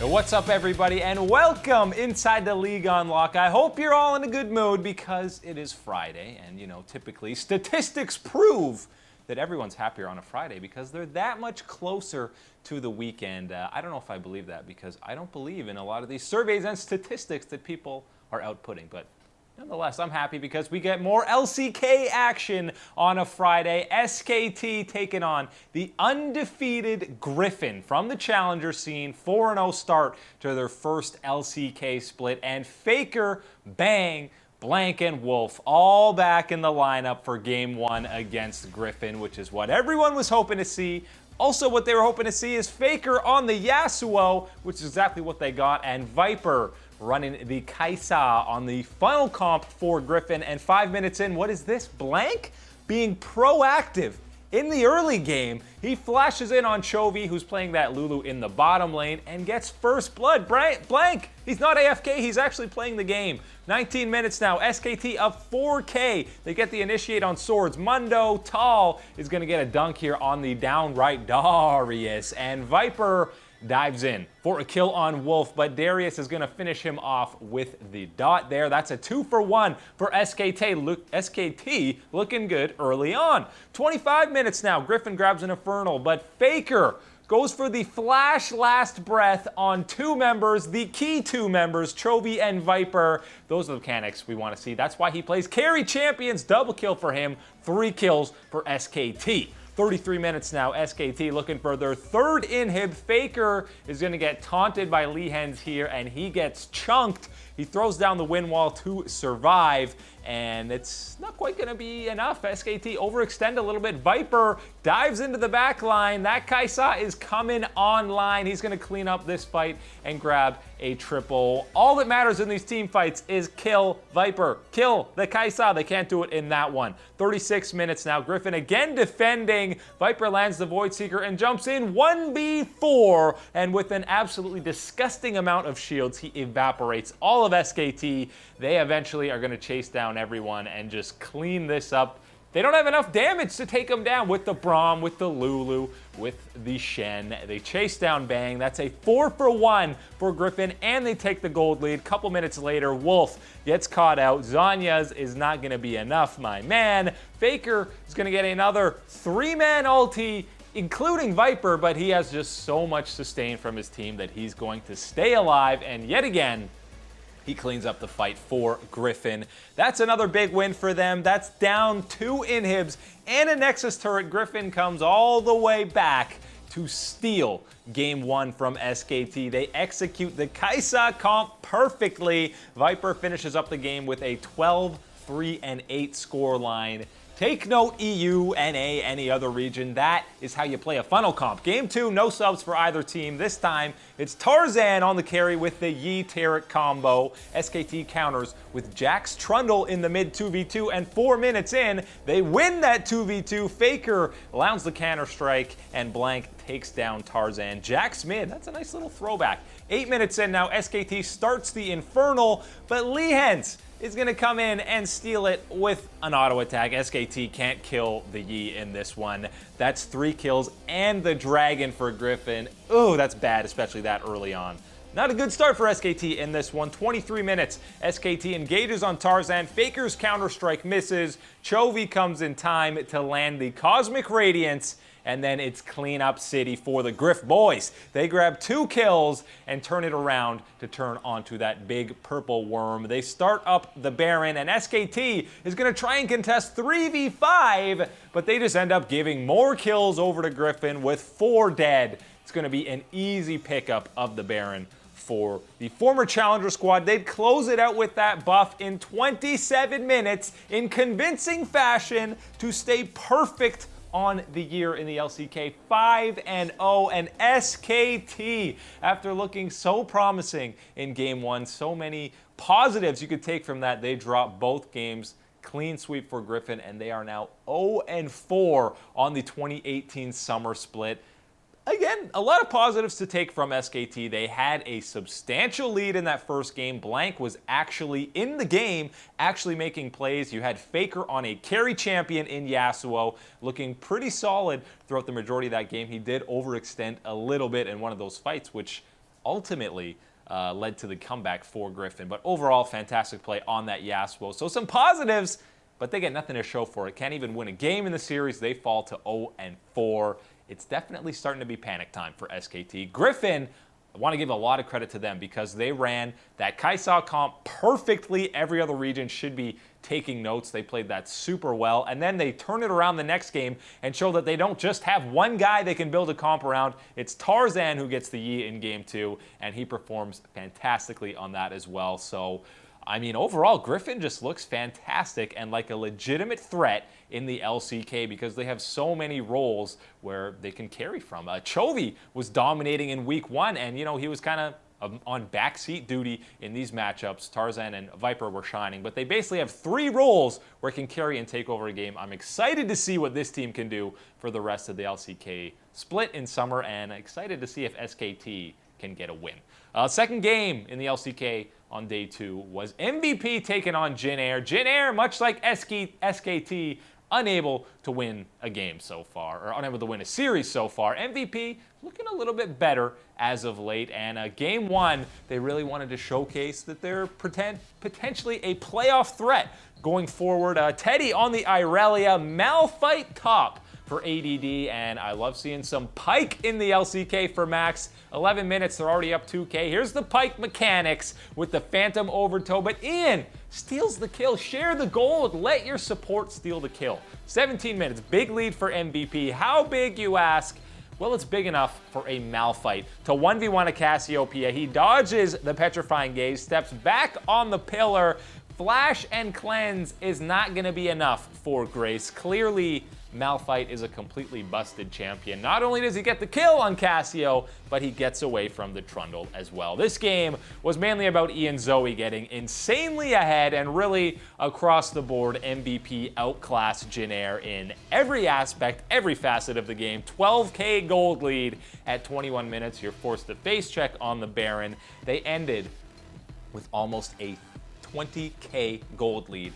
What's up, everybody, and welcome inside the League on Lock. I hope you're all in a good mood because it is Friday, and typically statistics prove that everyone's happier on a Friday because they're that much closer to the weekend. I don't know if I believe that because I don't believe in a lot of these surveys and statistics that people are outputting, but nonetheless, I'm happy because we get more LCK action on a Friday. SKT taking on the undefeated Griffin from the challenger scene. 4-0 start to their first LCK split. And Faker, Bang, Blank, and Wolf all back in the lineup for Game 1 against Griffin, which is what everyone was hoping to see. Also, what they were hoping to see is Faker on the Yasuo, which is exactly what they got, and Viper running the Kaisa on the final comp for Griffin. And 5 minutes in, what is this? Blank being proactive in the early game. He flashes in on Chovy, who's playing that Lulu in the bottom lane, and gets first blood. Blank, he's not AFK, he's actually playing the game. 19 minutes now, SKT up 4K. They get the initiate on swords. Mundo Tall is going to get a dunk here on the downright Darius, and Viper dives in for a kill on Wolf, but Darius is going to finish him off with the dot there. That's a 2-for-1 for SKT looking good early on. 25 minutes now, Griffin grabs an Infernal, but Faker goes for the flash last breath on two members, the key two members, Chovy and Viper. Those are the mechanics we want to see. That's why he plays carry champions. Double kill for him, 3 kills for SKT. 33 minutes now, SKT looking for their third inhib. Faker is going to get taunted by Lehens here, and he gets chunked. He throws down the wind wall to survive, and it's not quite going to be enough. SKT overextend a little bit. Viper dives into the back line. That Kaisa is coming online. He's going to clean up this fight and grab a triple. All that matters in these team fights is kill Viper. Kill the Kaisa. They can't do it in that one. 36 minutes now. Griffin again defending. Viper lands the Void Seeker and jumps in 1v4. And with an absolutely disgusting amount of shields, he evaporates all of SKT. They eventually are going to chase down everyone and just clean this up. They don't have enough damage to take them down with the Braum, with the Lulu, with the Shen. They chase down Bang. That's a 4-for-1 for Griffin, and they take the gold lead. Couple minutes later, Wolf gets caught out. Zanya's is not going to be enough, my man. Faker is going to get another 3-man ulti, including Viper, but he has just so much sustain from his team that he's going to stay alive, and yet again, he cleans up the fight for Griffin. That's another big win for them. That's down 2 inhibs and a Nexus turret. Griffin comes all the way back to steal Game 1 from SKT. They execute the Kaisa comp perfectly. Viper finishes up the game with a 12-3-8 scoreline. Take note, EU, NA, any other region. That is how you play a funnel comp. Game 2, no subs for either team. This time, it's Tarzan on the carry with the Yi Turret combo. SKT counters with Jax Trundle in the mid 2v2, and 4 minutes in, they win that 2v2. Faker lands the counter strike, and Blank takes down Tarzan. Jax mid, that's a nice little throwback. 8 minutes in now, SKT starts the Infernal, but Lehens is going to come in and steal it with an auto attack. SKT can't kill the Yi in this one. That's 3 kills and the Dragon for Griffin. Ooh, that's bad, especially that early on. Not a good start for SKT in this one. 23 minutes. SKT engages on Tarzan. Faker's counter-strike misses. Chovy comes in time to land the Cosmic Radiance, and then it's cleanup city for the Griff boys. They grab 2 kills and turn it around to turn onto that big purple worm. They start up the Baron, and SKT is going to try and contest 3v5, but they just end up giving more kills over to Griffin with 4 dead. It's going to be an easy pickup of the Baron for the former Challenger squad. They'd close it out with that buff in 27 minutes in convincing fashion to stay perfect on the year in the LCK. 5-0, and SKT, after looking so promising in Game 1, so many positives you could take from that, they dropped both games. Clean sweep for Griffin, and they are now 0-4 on the 2018 summer split. Again, a lot of positives to take from SKT. They had a substantial lead in that first game. Blank was actually in the game, actually making plays. You had Faker on a carry champion in Yasuo, looking pretty solid throughout the majority of that game. He did overextend a little bit in one of those fights, which ultimately led to the comeback for Griffin. But overall, fantastic play on that Yasuo. So some positives, but they get nothing to show for it. Can't even win a game in the series. They fall to 0-4. It's definitely starting to be panic time for SKT. Griffin, I want to give a lot of credit to them because they ran that Kai'Sa comp perfectly. Every other region should be taking notes. They played that super well. And then they turn it around the next game and show that they don't just have one guy they can build a comp around. It's Tarzan who gets the Yi in game 2, and he performs fantastically on that as well. So, I mean, overall, Griffin just looks fantastic and like a legitimate threat in the LCK because they have so many roles where they can carry from. Chovy was dominating in week 1, and, you know, he was kind of on backseat duty in these matchups. Tarzan and Viper were shining, but they basically have 3 roles where it can carry and take over a game. I'm excited to see what this team can do for the rest of the LCK split in summer, and excited to see if SKT can get a win. Second game in the LCK on day 2 was MVP taking on Jin Air. Jin Air, much like SKT, unable to win a game so far, or unable to win a series so far. MVP looking a little bit better as of late, and game 1, they really wanted to showcase that they're potentially a playoff threat going forward. Teddy on the Irelia, Malphite top for ADD, and I love seeing some Pyke in the LCK for Max. 11 minutes, they're already up 2K. Here's the Pyke mechanics with the Phantom Overtow, but Ian steals the kill. Share the gold, let your support steal the kill. 17 minutes, big lead for MVP. How big, you ask? Well, it's big enough for a Malphite to 1v1 a Cassiopeia. He dodges the Petrifying Gaze, steps back on the pillar. Flash and Cleanse is not going to be enough for Grace. Clearly, Malphite is a completely busted champion. Not only does he get the kill on Cassio, but he gets away from the Trundle as well. This game was mainly about Ian Zoe getting insanely ahead, and really across the board, MVP outclassed Jin Air in every aspect, every facet of the game. 12K gold lead at 21 minutes. You're forced to face check on the Baron. They ended with almost a 20K gold lead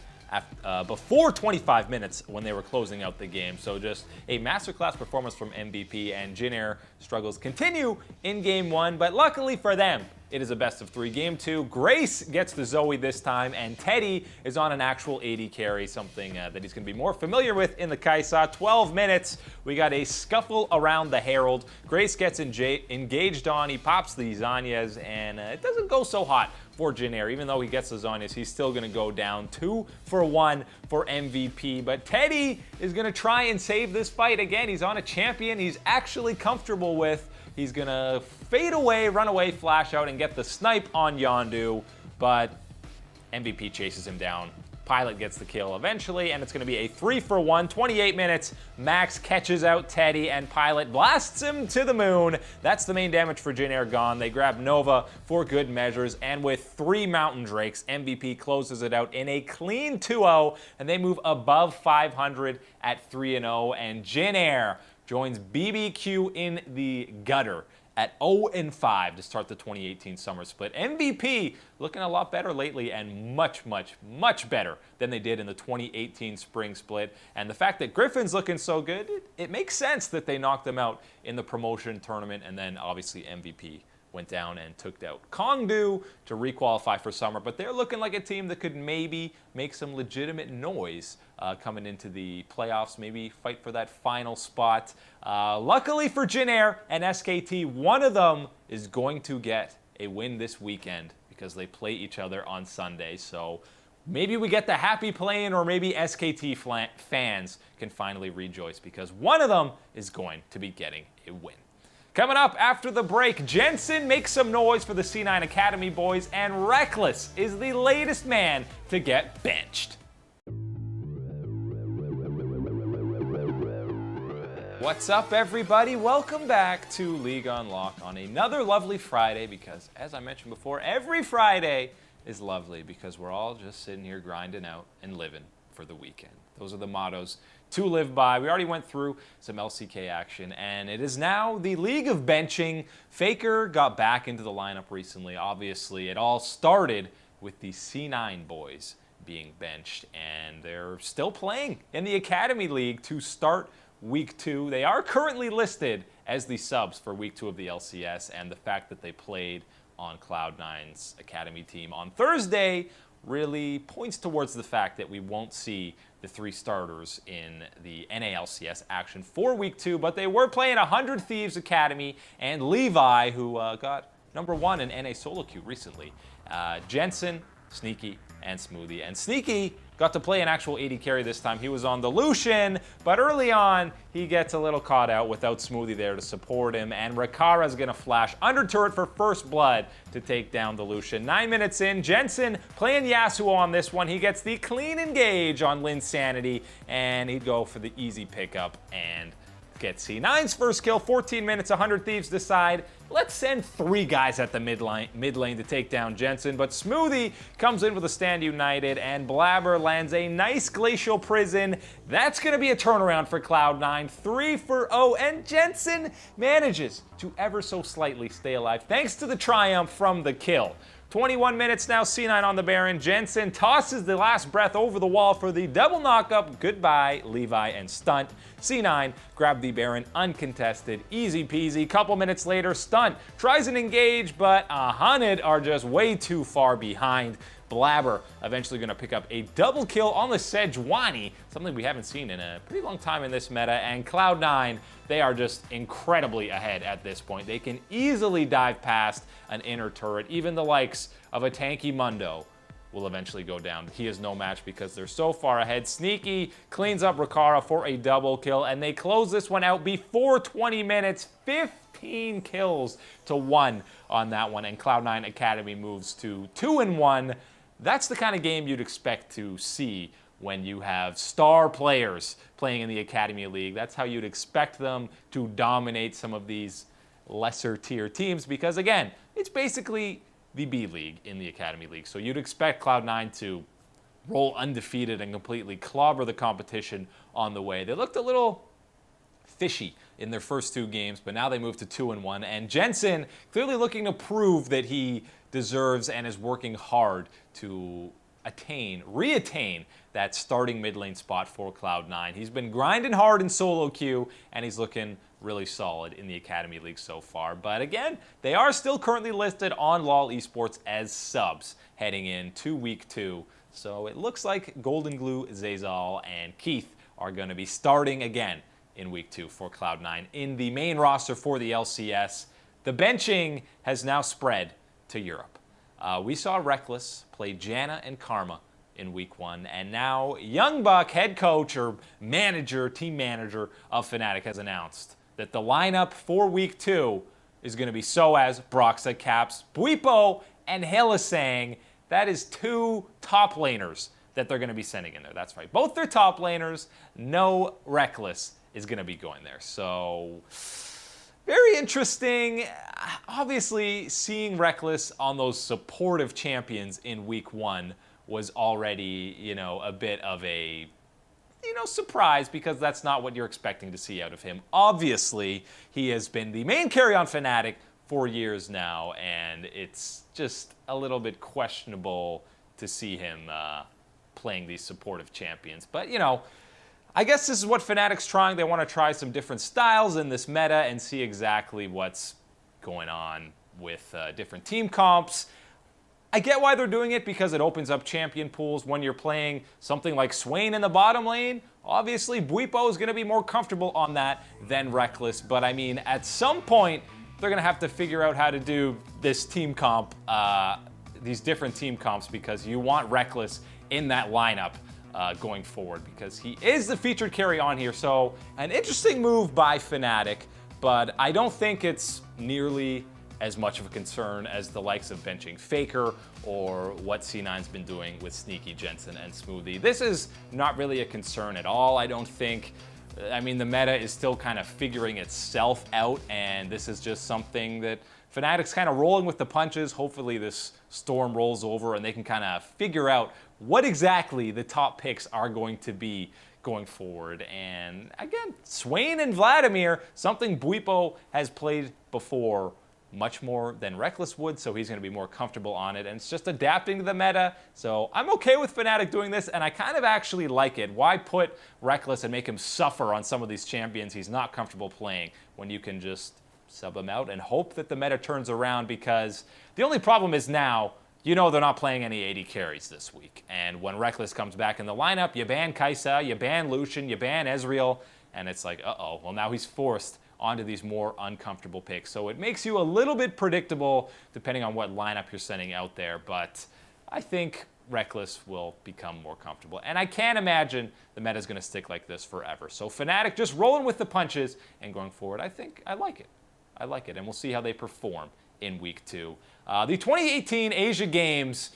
before 25 minutes when they were closing out the game. So just a masterclass performance from MVP, and Jin Air struggles continue in game 1, but luckily for them, it is a best of 3. Game 2, Grace gets the Zoe this time, and Teddy is on an actual AD carry, something that he's going to be more familiar with in the Kai'Sa. 12 minutes, we got a scuffle around the Herald. Grace gets engaged on, he pops the Zanyas, and it doesn't go so hot for Jin Air. Even though he gets the Zanyas, he's still going to go down 2-for-1 for MVP. But Teddy is going to try and save this fight. Again, he's on a champion he's actually comfortable with. He's going to fade away, run away, flash out, and get the snipe on Yondu. But MVP chases him down. Pilot gets the kill eventually, and it's going to be a 3-for-1. 28 minutes, Max catches out Teddy, and Pilot blasts him to the moon. That's the main damage for Jin Air gone. They grab Nova for good measures, and with 3 Mountain Drakes, MVP closes it out in a clean 2-0, and they move above 500 at 3-0, and Jin Air joins BBQ in the gutter at 0-5 to start the 2018 summer split. MVP looking a lot better lately, and much, much, much better than they did in the 2018 spring split. And the fact that Griffin's looking so good, it makes sense that they knocked them out in the promotion tournament, and then obviously MVP went down and took out Kongdu to requalify for summer. But they're looking like a team that could maybe make some legitimate noise coming into the playoffs, maybe fight for that final spot. Luckily for Jin Air and SKT, one of them is going to get a win this weekend because they play each other on Sunday. So maybe we get the happy play-in, or maybe SKT fans can finally rejoice because one of them is going to be getting a win. Coming up after the break, Jensen makes some noise for the C9 Academy boys, and Reckless is the latest man to get benched. What's up, everybody? Welcome back to League Unlock on another lovely Friday, because as I mentioned before, every Friday is lovely because we're all just sitting here grinding out and living for the weekend. Those are the mottos to live by. We already went through some LCK action, and it is now the League of Benching. Faker got back into the lineup recently. Obviously, it all started with the C9 boys being benched, and they're still playing in the Academy League to start Week 2. They are currently listed as the subs for week 2 of the LCS, and the fact that they played on Cloud9's Academy team on Thursday really points towards the fact that we won't see the 3 starters in the NALCS action for week 2, but they were playing 100 Thieves Academy and Levi, who got #1 in NA solo queue recently. Jensen, Sneaky, and Smoothie. And Sneaky got to play an actual AD carry this time. He was on the Lucian, but early on, he gets a little caught out without Smoothie there to support him, and Rakara's gonna flash under turret for first blood to take down the Lucian. 9 minutes in, Jensen playing Yasuo on this one. He gets the clean engage on Linsanity, and he'd go for the easy pickup and get C9's first kill. 14 minutes, 100 Thieves decide, let's send 3 guys at the mid lane to take down Jensen. But Smoothie comes in with a stand united, and Blabber lands a nice Glacial Prison. That's going to be a turnaround for Cloud9. 3 for 0, and Jensen manages to ever so slightly stay alive thanks to the triumph from the kill. 21 minutes now, C9 on the Baron. Jensen tosses the last breath over the wall for the double knockup. Goodbye, Levi and Stunt. C9 grabbed the Baron uncontested, easy peasy. Couple minutes later, Stunt tries an engage, but 100 are just way too far behind. Blabber eventually going to pick up a double kill on the Sejuani, something we haven't seen in a pretty long time in this meta, and Cloud9, they are just incredibly ahead at this point. They can easily dive past an inner turret. Even the likes of a tanky Mundo will eventually go down. He is no match because they're so far ahead. Sneaky cleans up Rakara for a double kill, and they close this one out before 20 minutes. 15 kills to 1 on that one, and Cloud9 Academy moves to 2-1. That's the kind of game you'd expect to see when you have star players playing in the Academy League. That's how you'd expect them to dominate some of these lesser tier teams, because again, it's basically the B League in the Academy League. So you'd expect Cloud9 to roll undefeated and completely clobber the competition on the way. They looked a little fishy in their first 2 games, but now they move to 2-1. And Jensen clearly looking to prove that he deserves and is working hard to reattain that starting mid lane spot for Cloud9. He's been grinding hard in solo queue, and he's looking really solid in the Academy League so far. But again, they are still currently listed on LoL Esports as subs heading into week 2. So it looks like Golden Glue, Zazal, and Keith are going to be starting again in week 2 for Cloud9 in the main roster for the LCS. The benching has now spread to Europe. We saw Reckless play Janna and Karma in week 1, and now Young Buck, head coach or manager, team manager of Fnatic, has announced that the lineup for week 2 is going to be Soaz, Broxa, Caps, Buipo, and Hylissang. That is 2 top laners that they're going to be sending in there. That's right. Both their top laners. No Reckless is going to be going there. So very interesting. Obviously, seeing Reckless on those supportive champions in week 1 was already, a bit of a, surprise, because that's not what you're expecting to see out of him. Obviously, he has been the main carry on Fnatic for years now, and it's just a little bit questionable to see him playing these supportive champions. But, I guess this is what Fnatic's trying. They want to try some different styles in this meta and see exactly what's going on with different team comps. I get why they're doing it, because it opens up champion pools when you're playing something like Swain in the bottom lane. Obviously, Buipo is going to be more comfortable on that than Reckless. But I mean, at some point, they're going to have to figure out how to do this team comp, these different team comps, because you want Reckless in that lineup going forward, because he is the featured carry on here. So an interesting move by Fnatic, but I don't think it's nearly as much of a concern as the likes of benching Faker or what C9's been doing with Sneaky, Jensen, and Smoothie. This is not really a concern at all, I don't think. I mean, the meta is still kind of figuring itself out, and this is just something that Fnatic's kind of rolling with the punches. Hopefully this storm rolls over and they can kind of figure out what exactly the top picks are going to be going forward. And again, Swain and Vladimir, something Buipo has played before, much more than Reckless would, so he's going to be more comfortable on it, and it's just adapting to the meta. So I'm okay with Fnatic doing this, and I kind of actually like it. Why put Reckless and make him suffer on some of these champions he's not comfortable playing when you can just sub him out and hope that the meta turns around? Because the only problem is now, you know, they're not playing any AD carries this week, and when Reckless comes back in the lineup, you ban Kai'Sa, you ban Lucian, you ban Ezreal, and it's like, uh-oh, well now he's forced onto these more uncomfortable picks. So it makes you a little bit predictable depending on what lineup you're sending out there, but I think Reckless will become more comfortable. And I can't imagine the meta is going to stick like this forever. So Fnatic just rolling with the punches and going forward, I think I like it. I like it, and we'll see how they perform in week 2. The 2018 Asia Games,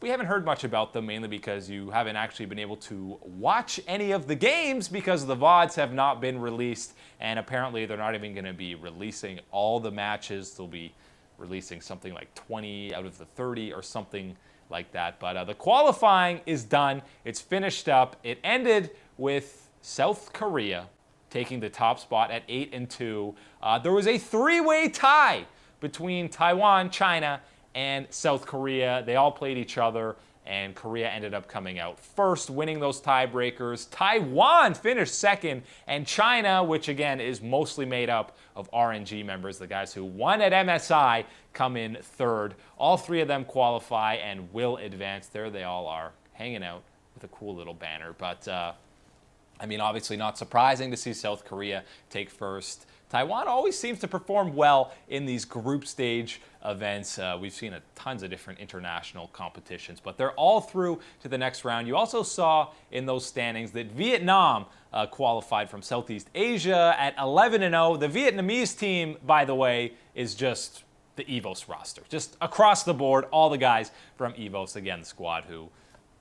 we haven't heard much about them, mainly because you haven't actually been able to watch any of the games because the VODs have not been released, and apparently they're not even going to be releasing all the matches. They'll be releasing something like 20 out of the 30 or something like that. But the qualifying is done. It's finished up. It ended with South Korea taking the top spot at 8-2. There was a 3-way tie between Taiwan, China, and South Korea. They all played each other, and Korea ended up coming out first, winning those tiebreakers. Taiwan finished second, and China, which again is mostly made up of RNG members, the guys who won at MSI, come in third. All 3 of them qualify and will advance. There they all are, hanging out with a cool little banner. But, I mean, obviously not surprising to see South Korea take first. Taiwan always seems to perform well in these group stage events. We've seen tons of different international competitions, but they're all through to the next round. You also saw in those standings that Vietnam qualified from Southeast Asia at 11-0. The Vietnamese team, by the way, is just the EVOS roster. Just across the board, all the guys from EVOS, again, the squad who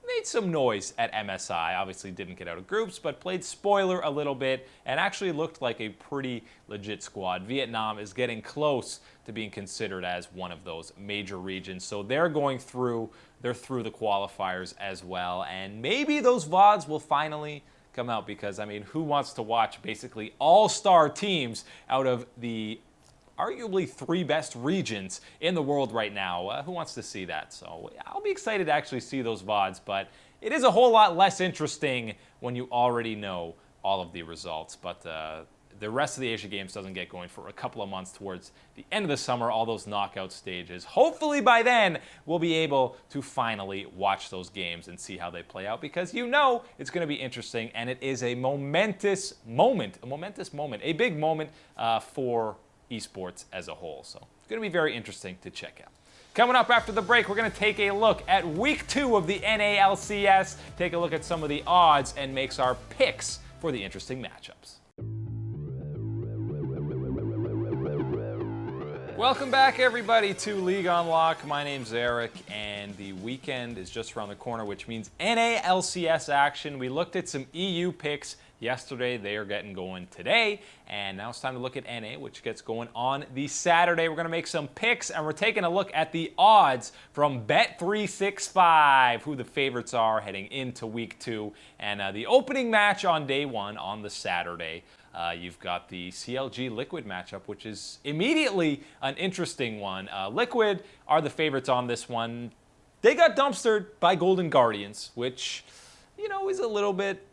made some noise at MSI. Obviously didn't get out of groups, but played spoiler a little bit and actually looked like a pretty legit squad. Vietnam is getting close to being considered as one of those major regions. So they're going through, they're through the qualifiers as well. And maybe those VODs will finally come out because, I mean, who wants to watch basically all-star teams out of the arguably 3 best regions in the world right now? Who wants to see that? So I'll be excited to actually see those VODs, but it is a whole lot less interesting when you already know all of the results. But the rest of the Asia Games doesn't get going for a couple of months towards the end of the summer, all those knockout stages. Hopefully by then we'll be able to finally watch those games and see how they play out, because you know it's going to be interesting, and it is a momentous moment, a big moment for esports as a whole. So it's going to be very interesting to check out. Coming up after the break, we're going to take a look at week 2 of the NALCS, take a look at some of the odds, and make our picks for the interesting matchups. Welcome back, everybody, to League Unlock. My name's Eric, and the weekend is just around the corner, which means NALCS action. We looked at some EU picks yesterday. They are getting going today, and now it's time to look at NA, which gets going on the Saturday. We're going to make some picks, and we're taking a look at the odds from Bet365, who the favorites are heading into week 2, and the opening match on day 1 on the Saturday. You've got the CLG Liquid matchup, which is immediately an interesting one. Liquid are the favorites on this one. They got dumpstered by Golden Guardians, which, you know, is a little bit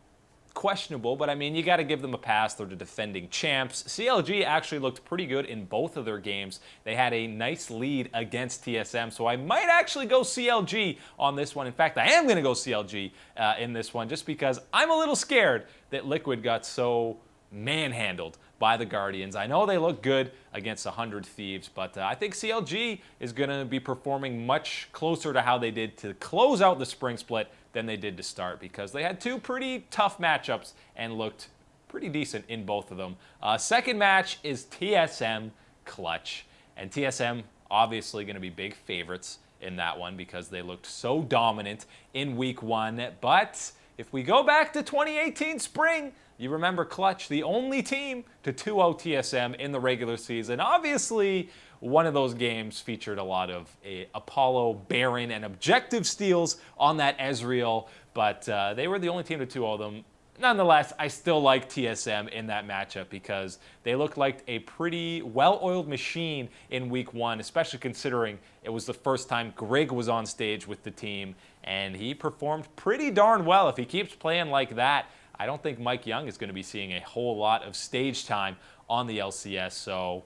questionable, but I mean, you got to give them a pass. They're the defending champs. CLG actually looked pretty good in both of their games. They had a nice lead against TSM, so I might actually go CLG on this one. In fact, I am going to go CLG in this one, just because I'm a little scared that Liquid got so manhandled by the Guardians. I know they look good against 100 Thieves, but I think CLG is going to be performing much closer to how they did to close out the spring split than they did to start, because they had 2 pretty tough matchups and looked pretty decent in both of them. Second match is TSM Clutch, and TSM obviously going to be big favorites in that one because they looked so dominant in week 1. But if we go back to 2018 spring, you remember Clutch, the only team to 2-0 TSM in the regular season. Obviously, one of those games featured a lot of Apollo, Baron, and objective steals on that Ezreal, but they were the only team to 2-0 them. nonetheless, I still like TSM in that matchup because they looked like a pretty well-oiled machine in week 1, especially considering it was the first time Greg was on stage with the team, and he performed pretty darn well. If he keeps playing like that, I don't think Mike Young is going to be seeing a whole lot of stage time on the LCS, so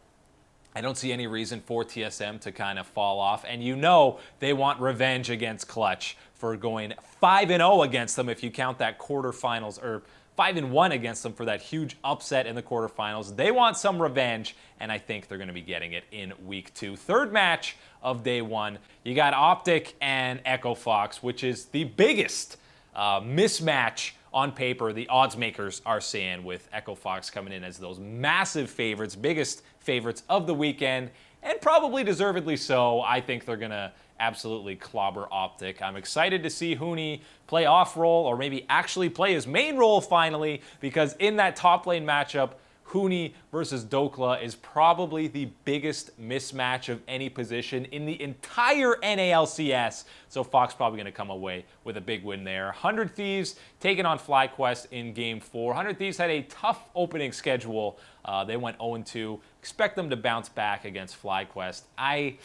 I don't see any reason for TSM to kind of fall off. And you know they want revenge against Clutch for going 5-0 against them if you count that quarterfinals, or 5-1 against them for that huge upset in the quarterfinals. They want some revenge, and I think they're going to be getting it in week 2. Third match of day 1, you got Optic and Echo Fox, which is the biggest mismatch on paper the odds makers are seeing, with Echo Fox coming in as those massive favorites, biggest favorites of the weekend, and probably deservedly so. I think they're going to absolutely clobber Optic. I'm excited to see Huni play off role, or maybe actually play his main role finally, because in that top lane matchup, Huni versus Dokla is probably the biggest mismatch of any position in the entire NALCS. So Fox probably going to come away with a big win there. 100 Thieves taking on FlyQuest in Game 4. 100 Thieves had a tough opening schedule. They went 0-2. Expect them to bounce back against FlyQuest. I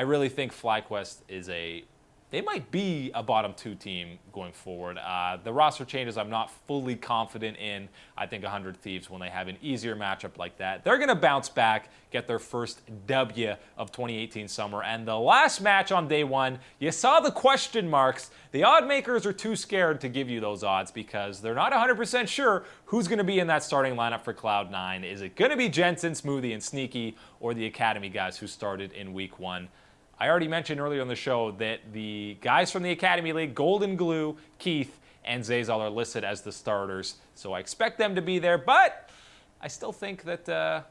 really think FlyQuest is they might be a bottom 2 team going forward. The roster changes I'm not fully confident in. I think 100 Thieves, when they have an easier matchup like that, they're going to bounce back, get their first W of 2018 summer. And the last match on day 1, you saw the question marks. The odd makers are too scared to give you those odds because they're not 100% sure who's going to be in that starting lineup for Cloud9. Is it going to be Jensen, Smoothie, and Sneaky, or the Academy guys who started in week 1? I already mentioned earlier on the show that the guys from the Academy League, Golden Glue, Keith, and Zazal, are listed as the starters. So I expect them to be there, but I still think that they're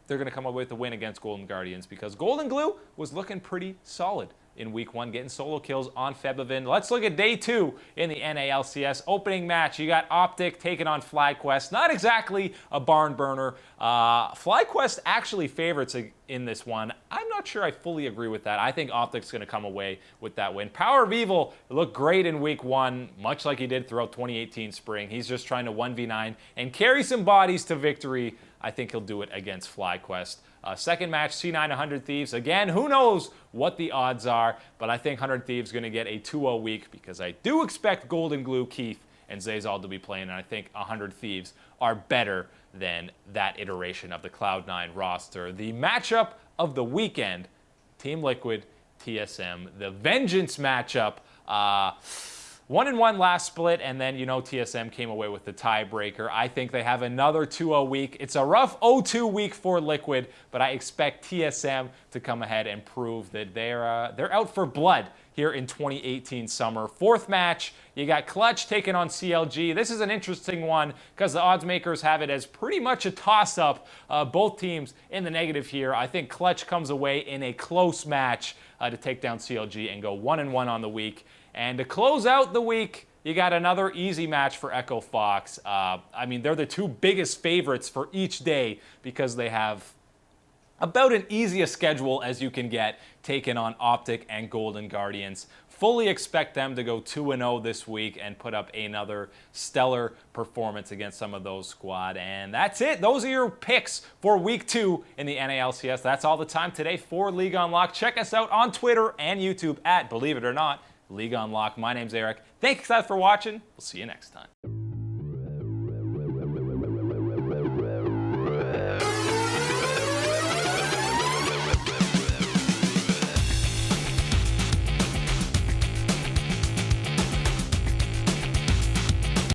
going to come up with a win against Golden Guardians, because Golden Glue was looking pretty solid in week 1, getting solo kills on Febivin. Let's look at day 2 in the NALCS. Opening match, you got Optic taking on FlyQuest. Not exactly a barn burner. FlyQuest actually favorites in this one. I'm not sure I fully agree with that. I think Optic's going to come away with that win. Power of Evil looked great in week 1, much like he did throughout 2018 spring. He's just trying to 1v9 and carry some bodies to victory. I think he'll do it against FlyQuest. Second match, C9 100 Thieves. Again, who knows what the odds are, but I think 100 Thieves going to get a 2-0 week, because I do expect Golden Glue, Keith, and Zazal to be playing, and I think 100 Thieves are better than that iteration of the Cloud9 roster. The matchup of the weekend, Team Liquid, TSM, the Vengeance matchup. 1-1 last split, and then, you know, TSM came away with the tiebreaker. I think they have another 2-0 week. It's a rough 0-2 week for Liquid, but I expect TSM to come ahead and prove that they're out for blood here in 2018 summer. Fourth match, you got Clutch taking on CLG. This is an interesting one because the odds makers have it as pretty much a toss-up. Both teams in the negative here. I think Clutch comes away in a close match to take down CLG and go 1-1 on the week. And to close out the week, you got another easy match for Echo Fox. I mean, they're the 2 biggest favorites for each day because they have about an easiest schedule as you can get, taking on Optic and Golden Guardians. Fully expect them to go 2-0 this week and put up another stellar performance against some of those squad. And that's it. Those are your picks for week 2 in the NALCS. That's all the time today for League Unlocked. Check us out on Twitter and YouTube at, believe it or not, League Unlocked. My name's Eric. Thanks guys for watching. We'll see you next time.